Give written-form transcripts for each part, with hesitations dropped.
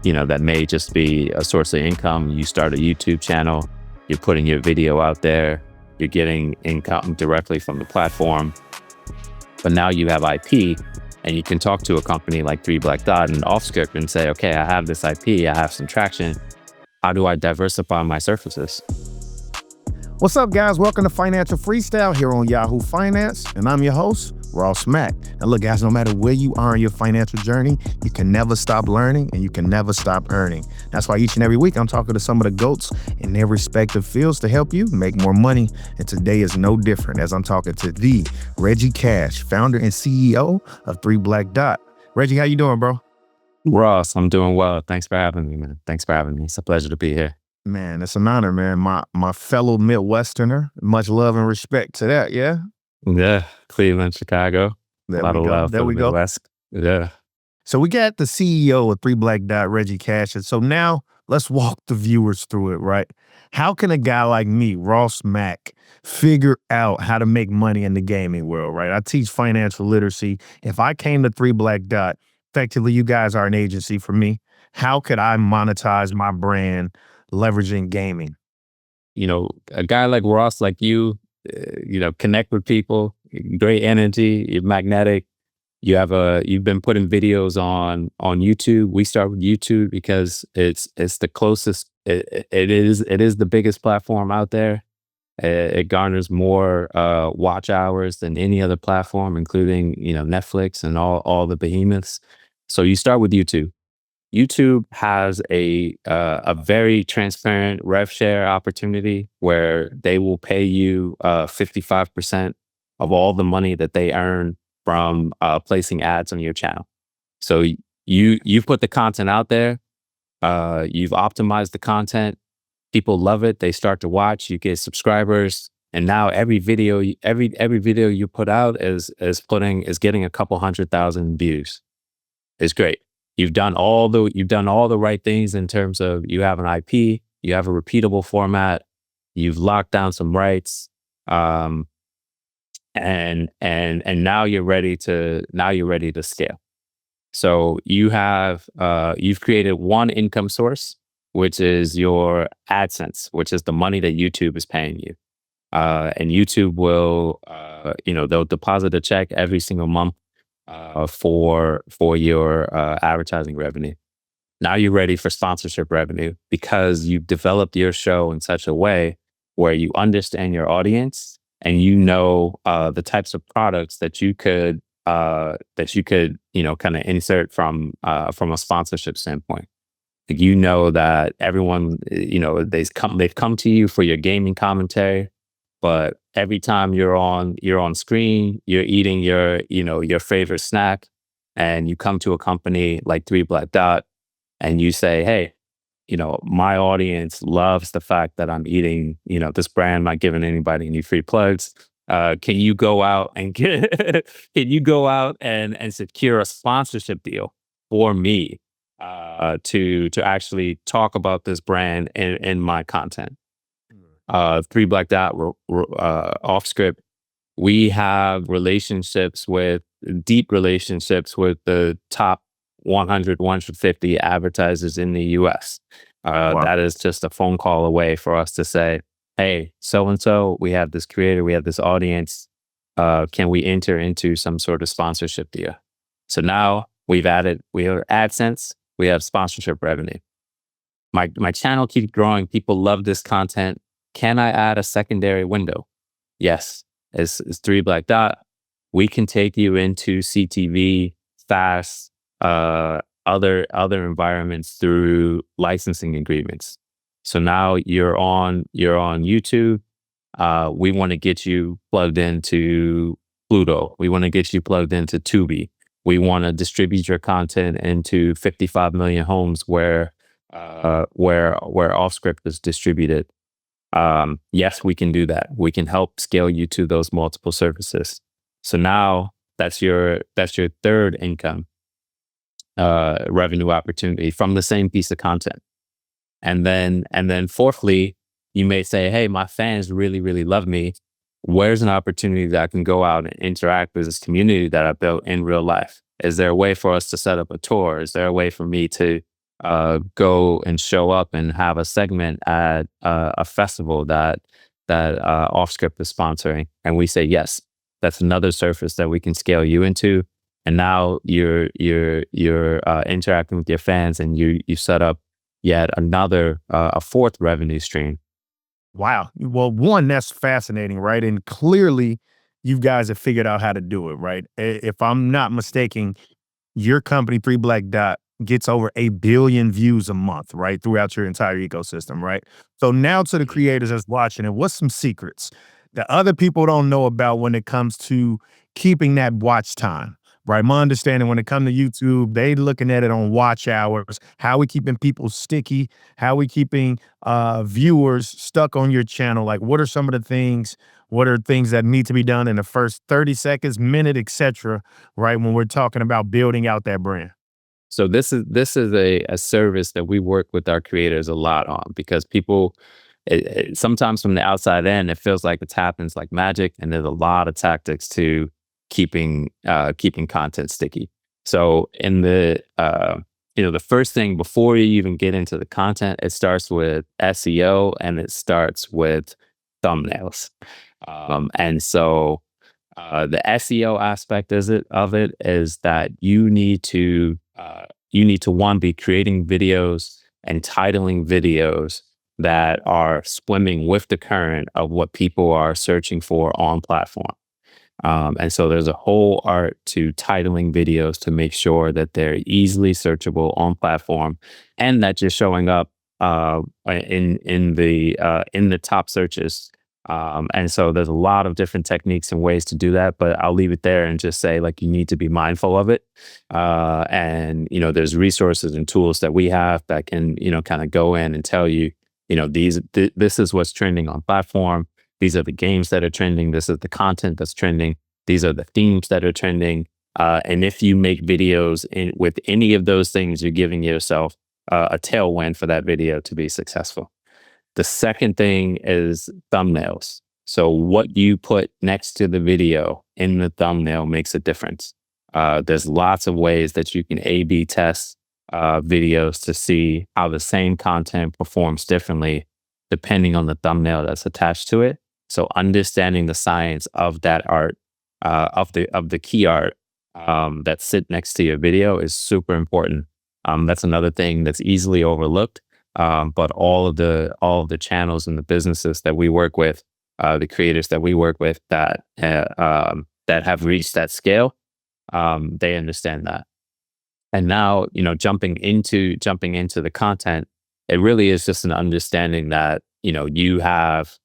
that may just be a source of income. You start a YouTube channel, you're putting your video out there, you're getting income directly from the platform. But now you have IP, and you can talk to a company like 3Black Dot and Offscript and say, okay, I have this IP, I have some traction. How do I diversify my services? What's up, guys? Welcome to Financial Freestyle here on Yahoo Finance, and I'm your host, Ross Mack. Now look, guys, no matter where you are in your financial journey, you can never stop learning and you can never stop earning. That's why each and every week I'm talking to some of the GOATs in their respective fields to help you make more money. And today is no different, as I'm talking to the Regi Cash, founder and CEO of 3Black Dot. Reggie, how you doing, bro? Ross, I'm doing well. Thanks for having me, man. Thanks for having me. It's a pleasure to be here. Man, it's an honor, man. My fellow Midwesterner, much love and respect to that, yeah? Yeah, Cleveland, Chicago. There A lot we of go. love There for we the go. Midwest. Yeah. So we got the CEO of 3Black Dot, Regi Cash. And so now let's walk the viewers through it, right? How can a guy like me, Ross Mack, figure out how to make money in the gaming world, right? I teach financial literacy. If I came to 3Black Dot, effectively, you guys are an agency for me. How could I monetize my brand leveraging gaming? A guy like Ross, like you, connect with people, great energy, you're magnetic. You've been putting videos on YouTube. We start with YouTube because it's the closest. It is the biggest platform out there. It garners more watch hours than any other platform, including Netflix and all the behemoths. So you start with YouTube. YouTube has a very transparent rev share opportunity where they will pay you 55% of all the money that they earn from placing ads on your channel. So you've put the content out there, you've optimized the content, people love it, they start to watch, you get subscribers, and now every video you put out is getting a couple 100,000 views. It's great. You've done all the right things in terms of you have an IP, you have a repeatable format, you've locked down some rights, and now you're ready to scale. So you've created one income source, which is your AdSense, which is the money that YouTube is paying you, and YouTube will they'll deposit a check every single month for your advertising revenue. Now you're ready for sponsorship revenue because you've developed your show in such a way where you understand your audience and the types of products that you could kind of insert from a sponsorship standpoint. Like, that everyone they've come to you for your gaming commentary, but every time you're on screen, you're eating your favorite snack, and you come to a company like 3Black Dot and you say, hey, my audience loves the fact that I'm eating, this brand, not giving anybody any free plugs. Can you go out and secure a sponsorship deal for me to actually talk about this brand in my content? 3Black Dot, Offscript, we have deep relationships with the top 100, 150 advertisers in the US. Wow. That is just a phone call away for us to say, hey, so-and-so, we have this creator, we have this audience. Can we enter into some sort of sponsorship deal? So now we have AdSense, we have sponsorship revenue. My channel keeps growing. People love this content. Can I add a secondary window? Yes. It's 3Black Dot. We can take you into CTV, FAST, other environments through licensing agreements. So now you're on YouTube. We want to get you plugged into Pluto. We want to get you plugged into Tubi. We want to distribute your content into 55 million homes where Offscript is distributed. Yes, we can do that. We can help scale you to those multiple services. So now that's your third income revenue opportunity from the same piece of content. And then fourthly, you may say, hey, my fans really, really love me. Where's an opportunity that I can go out and interact with this community that I built in real life? Is there a way for us to set up a tour? Is there a way for me to go and show up and have a segment at a festival that Off Script is sponsoring, and we say yes, that's another surface that we can scale you into, and now you're interacting with your fans, and you set up yet another a fourth revenue stream. Wow. Well, one, that's fascinating, right? And clearly, you guys have figured out how to do it, right? If I'm not mistaken, your company, Three Black Dot, gets over 1 billion views a month, right? Throughout your entire ecosystem, right? So now to the creators that's watching it, what's some secrets that other people don't know about when it comes to keeping that watch time? Right. My understanding when it comes to YouTube, they looking at it on watch hours, how we keeping people sticky, how we keeping viewers stuck on your channel. Like what are some of the things, what are things that need to be done in the first 30 seconds, minute, etc. Right? When we're talking about building out that brand. So this is a service that we work with our creators a lot on, because people sometimes from the outside in it feels like it happens like magic, and there's a lot of tactics to keeping content sticky. So in the first thing before you even get into the content, it starts with SEO and it starts with thumbnails. And so the SEO aspect of it is that you need to one, be creating videos and titling videos that are swimming with the current of what people are searching for on platform. And so there's a whole art to titling videos to make sure that they're easily searchable on platform, and that you're showing up in the top searches. And so there's a lot of different techniques and ways to do that, but I'll leave it there and just say like you need to be mindful of it. And there's resources and tools that we have that can kind of go in and tell you this is what's trending on platform. These are the games that are trending. This is the content that's trending. These are the themes that are trending. And if you make videos with any of those things, you're giving yourself a tailwind for that video to be successful. The second thing is thumbnails. So what you put next to the video in the thumbnail makes a difference. There's lots of ways that you can A/B test videos to see how the same content performs differently depending on the thumbnail that's attached to it. So understanding the science of that art, of the key art that sit next to your video is super important. That's another thing that's easily overlooked. But all of the channels and the businesses that we work with, the creators that we work with that have reached that scale, they understand that. And now, jumping into the content, it really is just an understanding that you have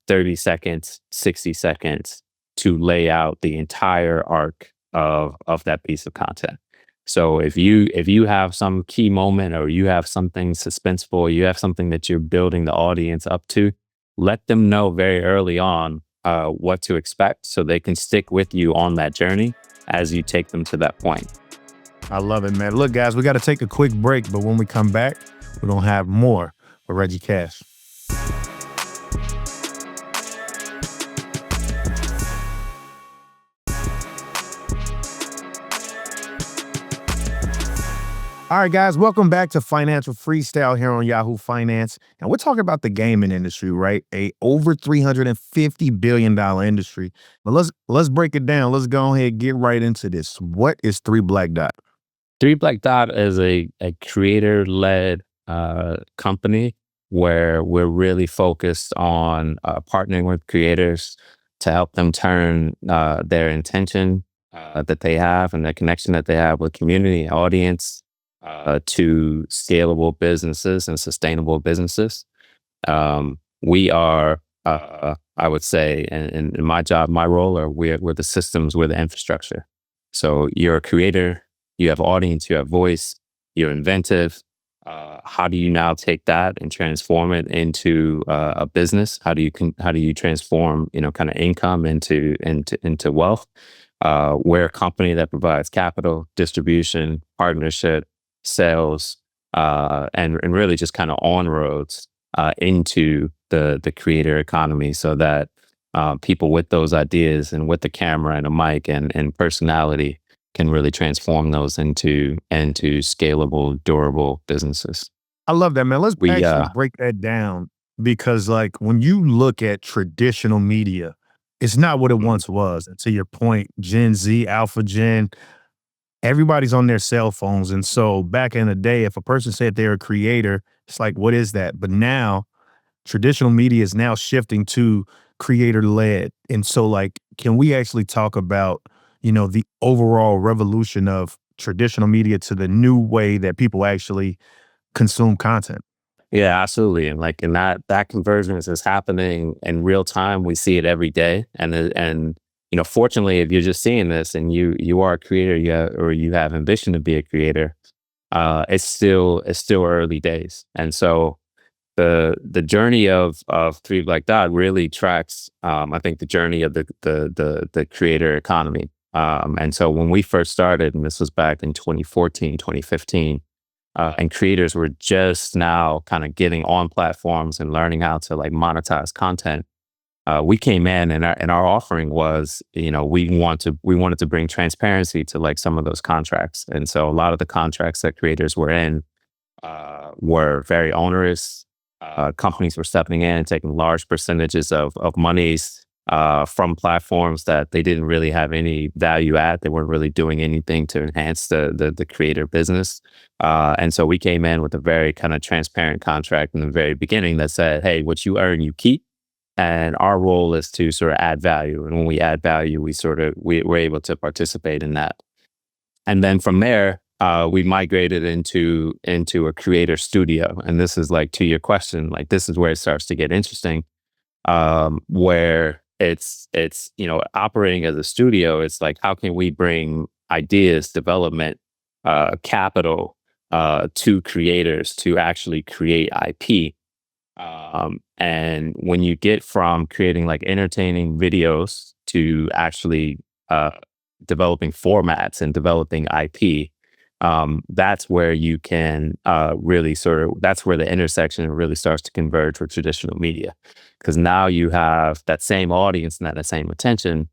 30 seconds, 60 seconds to lay out the entire arc of that piece of content. So if you have some key moment, or you have something suspenseful, or you have something that you're building the audience up to, let them know very early on what to expect, so they can stick with you on that journey as you take them to that point. I love it, man. Look, guys, we got to take a quick break, but when we come back, we're going to have more with Regi Cash. All right, guys, welcome back to Financial Freestyle here on Yahoo Finance. And we're talking about the gaming industry, right? A over $350 billion industry. But let's break it down. Let's go ahead and get right into this. What is Three Black Dot? Three Black Dot is a creator-led company where we're really focused on partnering with creators to help them turn their intention that they have and the connection that they have with community and audience to scalable businesses and sustainable businesses. We are, I would say, in my job, my role, or we're the systems, we're the infrastructure. So you're a creator, you have audience, you have voice, you're inventive. How do you now take that and transform it into a business? How do you transform kind of income into wealth? We're a company that provides capital, distribution, partnership, sales, and really just kind of on roads into the creator economy, so that people with those ideas and with the camera and a mic and personality can really transform those into scalable, durable businesses. I love that, man. Let's We actually break that down because, like, when you look at traditional media, it's not what it once was. And to your point, Gen Z, Alpha Gen, everybody's on their cell phones. And so back in the day, if a person said they're a creator, it's like, what is that? But now traditional media is now shifting to creator led. And so, like, can we actually talk about, the overall revolution of traditional media to the new way that people actually consume content? Yeah, absolutely. And that convergence is happening in real time. We see it every day. And fortunately, if you're just seeing this and you are a creator, or you have ambition to be a creator, it's still early days. And so the journey of Three Black Dot really tracks, I think, the journey of the creator economy. And so when we first started, and this was back in 2014, 2015, and creators were just now kind of getting on platforms and learning how to like monetize content. We came in, and our offering was, we wanted to bring transparency to like some of those contracts. And so a lot of the contracts that creators were in were very onerous. Companies were stepping in and taking large percentages of monies from platforms that they didn't really have any value at. They weren't really doing anything to enhance the creator business. And so we came in with a very kind of transparent contract in the very beginning that said, hey, what you earn, you keep. And our role is to sort of add value. And when we add value, we're able to participate in that. And then from there, we migrated into a creator studio. And this is like, to your question, like this is where it starts to get interesting, where it's operating as a studio. It's like, how can we bring ideas, development, capital, to creators to actually create IP. And when you get from creating like entertaining videos to actually developing formats and developing IP, that's where you can really that's where the intersection really starts to converge with traditional media. Because now you have that same audience and that same attention,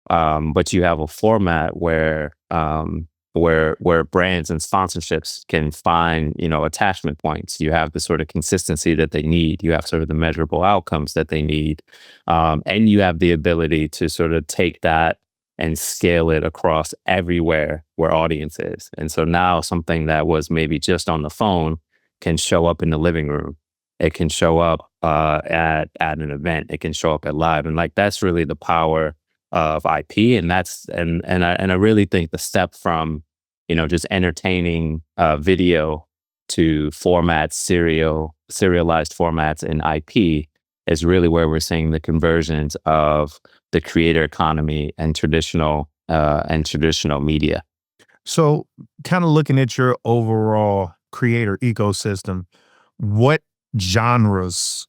but you have a format where brands and sponsorships can find, attachment points. You have the sort of consistency that they need. You have sort of the measurable outcomes that they need, and you have the ability to sort of take that and scale it across everywhere where audience is. And so now something that was maybe just on the phone can show up in the living room. It can show up at an event. It can show up at live, and like that's really the power of IP. And I really think the step from just entertaining video to serialized formats in IP is really where we're seeing the conversions of the creator economy and traditional media. So, kind of looking at your overall creator ecosystem, what genres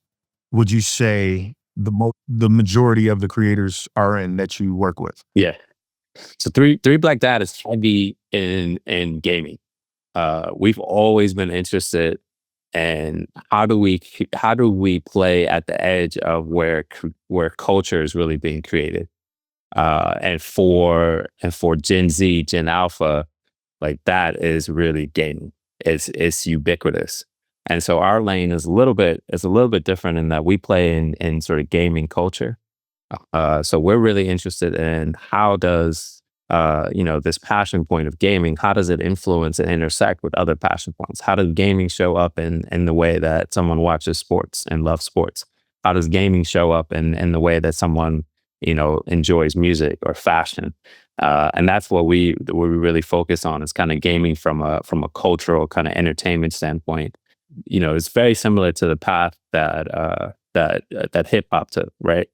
would you say the majority of the creators are in that you work with? Yeah. So three Black Dad is heavy in gaming. We've always been interested in how do we play at the edge of where culture is really being created. And for Gen Z, Gen Alpha, like that is really gaming. It's ubiquitous. And so our lane is a little bit different in that we play in sort of gaming culture. So we're really interested in how does this passion point of gaming, how does it influence and intersect with other passion points? How does gaming show up in the way that someone watches sports and loves sports? How does gaming show up in the way that someone enjoys music or fashion? And that's what we really focus on, is kind of gaming from a cultural kind of entertainment standpoint. It's very similar to the path that hip hop took, right?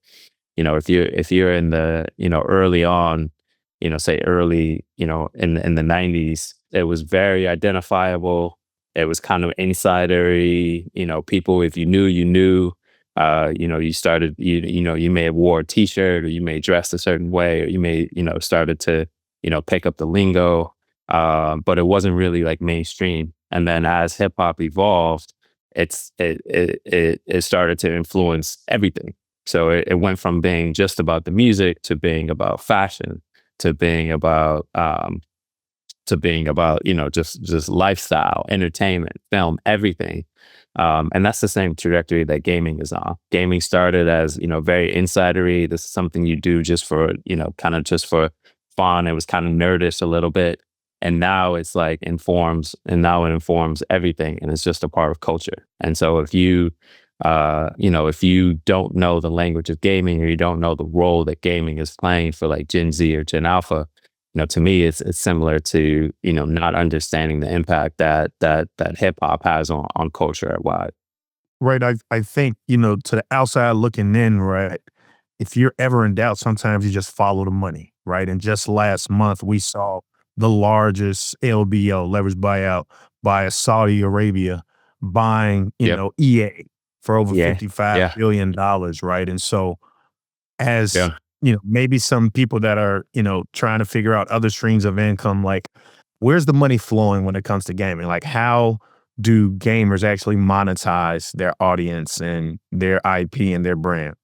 If you're in the early on, say early, in the 90s, it was very identifiable. It was kind of insidery. People, if you knew, you knew. You started, you may have wore a T-shirt, or you may dress a certain way, or you may started to pick up the lingo, but it wasn't really like mainstream. And then as hip hop evolved, it started to influence everything. So it went from being just about the music to being about fashion to being about just lifestyle, entertainment, film, everything. And that's the same trajectory that gaming is on. Gaming started as, very insidery. This is something you do just for, kind of just for fun. It was kind of nerdish a little bit. And now it's like now it informs everything, and it's just a part of culture. And so if you don't know the language of gaming, or you don't know the role that gaming is playing for like Gen Z or Gen Alpha, to me, it's similar to, not understanding the impact that hip hop has on culture at wide. Right. I think, to the outside looking in, right? If you're ever in doubt, sometimes you just follow the money, right? And just last month, we saw the largest LBO, leverage buyout, by Saudi Arabia buying, Yep. EA for over Yeah. $55 Yeah. billion, right? And so, as Yeah. maybe some people that are, trying to figure out other streams of income, like where's the money flowing when it comes to gaming? Like, how do gamers actually monetize their audience and their IP and their brand?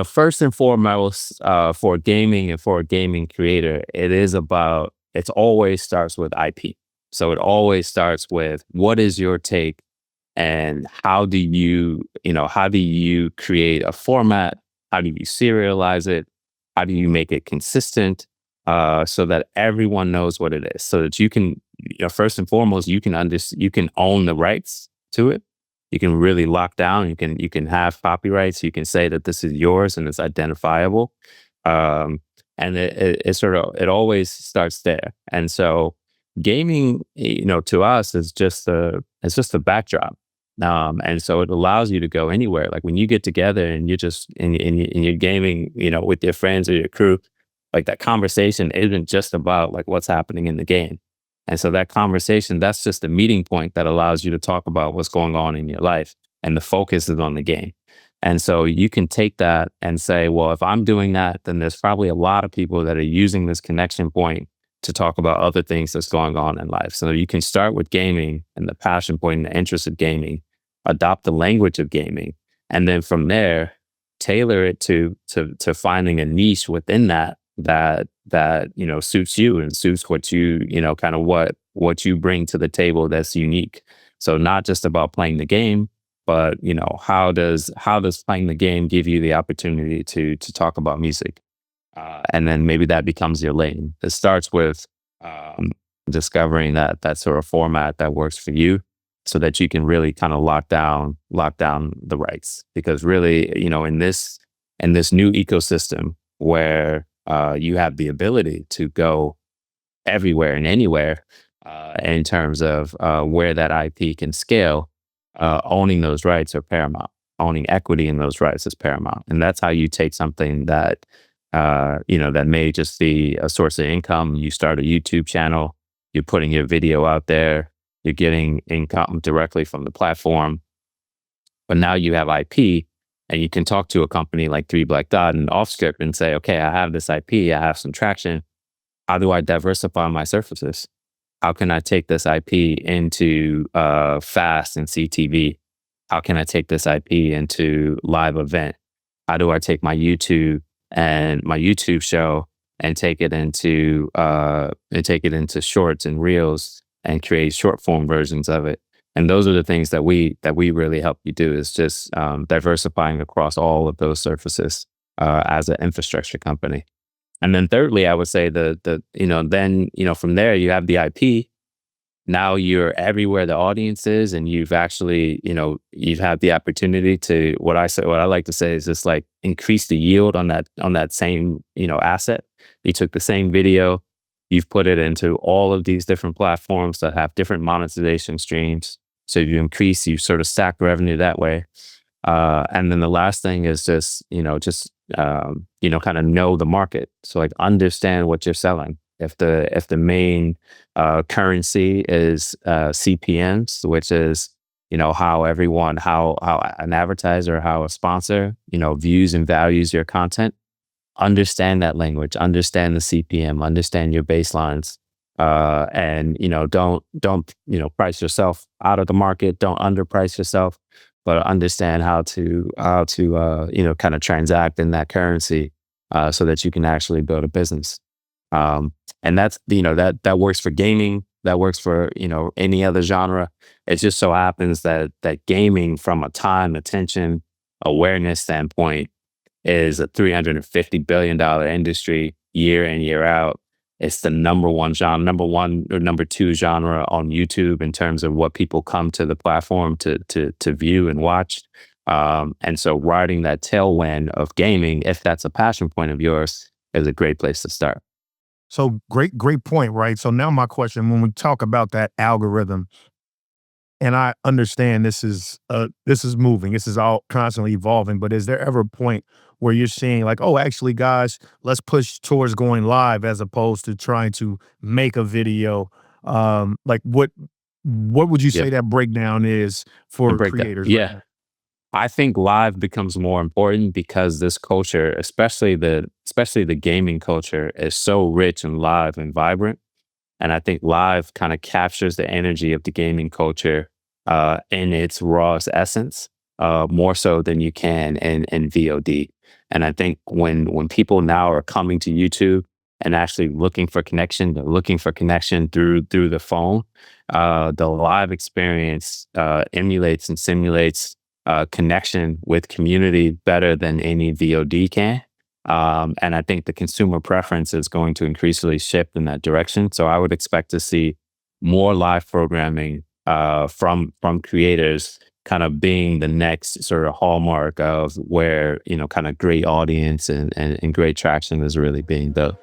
First and foremost, for gaming and for a gaming creator, it always starts with IP. So it always starts with, what is your take, and how do you create a format? How do you serialize it? How do you make it consistent, so that everyone knows what it is, so that you can, first and foremost, you can own the rights to it. You can really lock down. You can have copyrights. You can say that this is yours and it's identifiable. Um, and it always starts there. And so gaming, to us is it's just a backdrop. And so it allows you to go anywhere. Like when you get together and you're just and you're gaming, with your friends or your crew, like that conversation isn't just about like what's happening in the game. And so that conversation, that's just a meeting point that allows you to talk about what's going on in your life. And the focus is on the game. And so you can take that and say, well, if I'm doing that, then there's probably a lot of people that are using this connection point to talk about other things that's going on in life. So you can start with gaming and the passion point and the interest of gaming, adopt the language of gaming, and then from there, tailor it to finding a niche within that suits you and suits what kind of what you bring to the table that's unique. So not just about playing the game, but how does playing the game give you the opportunity to talk about music, and then maybe that becomes your lane. It starts with um, discovering that sort of format that works for you, so that you can really kind of lock down the rights. Because really, in this new ecosystem where you have the ability to go everywhere and anywhere, in terms of where that IP can scale, owning those rights are paramount. Owning equity in those rights is paramount. And that's how you take something that may just be a source of income. You start a YouTube channel, you're putting your video out there, you're getting income directly from the platform. But now you have IP, and you can talk to a company like Three Black Dot and Off Script and say, okay, I have this IP, I have some traction. How do I diversify my services? How can I take this IP into FAST and CTV? How can I take this IP into live event? How do I take my YouTube show and take it into shorts and reels and create short form versions of it? And those are the things that we really help you do, is just diversifying across all of those surfaces as an infrastructure company. And then thirdly, I would say from there you have the IP. Now you're everywhere the audience is, and you've actually, you've had the opportunity to, what I like to say is just like increase the yield on that same, asset. You took the same video, you've put it into all of these different platforms that have different monetization streams. So you sort of stack revenue that way. And then the last thing is kind of know the market. So like understand what you're selling. If the main currency is CPMs, which is how an advertiser, how a sponsor views and values your content, understand that language, understand the CPM, understand your baselines, and don't price yourself out of the market, don't underprice yourself, but understand how to kind of transact in that currency, so that you can actually build a business. And that's, that works for gaming, that works for, any other genre. It just so happens that gaming, from a time, attention, awareness standpoint, is a $350 billion industry year in, year out. It's the number one genre, number one or number two genre on YouTube in terms of what people come to the platform to view and watch. And so riding that tailwind of gaming, if that's a passion point of yours, is a great place to start. So great point, right? So now my question, when we talk about that algorithm, and I understand this is moving, this is all constantly evolving, but is there ever a point where you're seeing like, oh, actually, guys, let's push towards going live as opposed to trying to make a video? Like what would you say Yep. that breakdown is And for break that. creators right Yeah. now? I think live becomes more important because this culture, especially the gaming culture, is so rich and live and vibrant. And I think live kind of captures the energy of the gaming culture in its rawest essence, more so than you can in VOD. And I think when people now are coming to YouTube and actually looking for connection, they're looking for connection through the phone. The live experience emulates and simulates connection with community better than any VOD can. And I think the consumer preference is going to increasingly shift in that direction. So I would expect to see more live programming from creators, kind of being the next sort of hallmark of where, kind of great audience and great traction is really being built.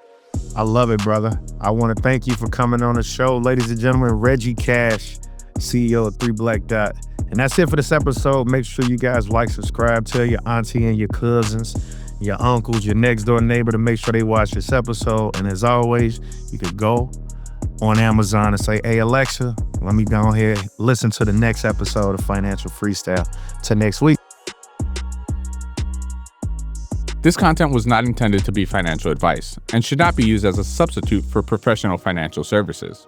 I love it, brother. I want to thank you for coming on the show, ladies and gentlemen. Regi Cash, CEO of 3 Black Dot. And that's it for this episode. Make sure you guys like, subscribe, tell your auntie and your cousins, your uncles, your next door neighbor to make sure they watch this episode. And as always, you could go on Amazon and say, hey, Alexa, let me go ahead, listen to the next episode of Financial Freestyle. Till next week. This content was not intended to be financial advice and should not be used as a substitute for professional financial services.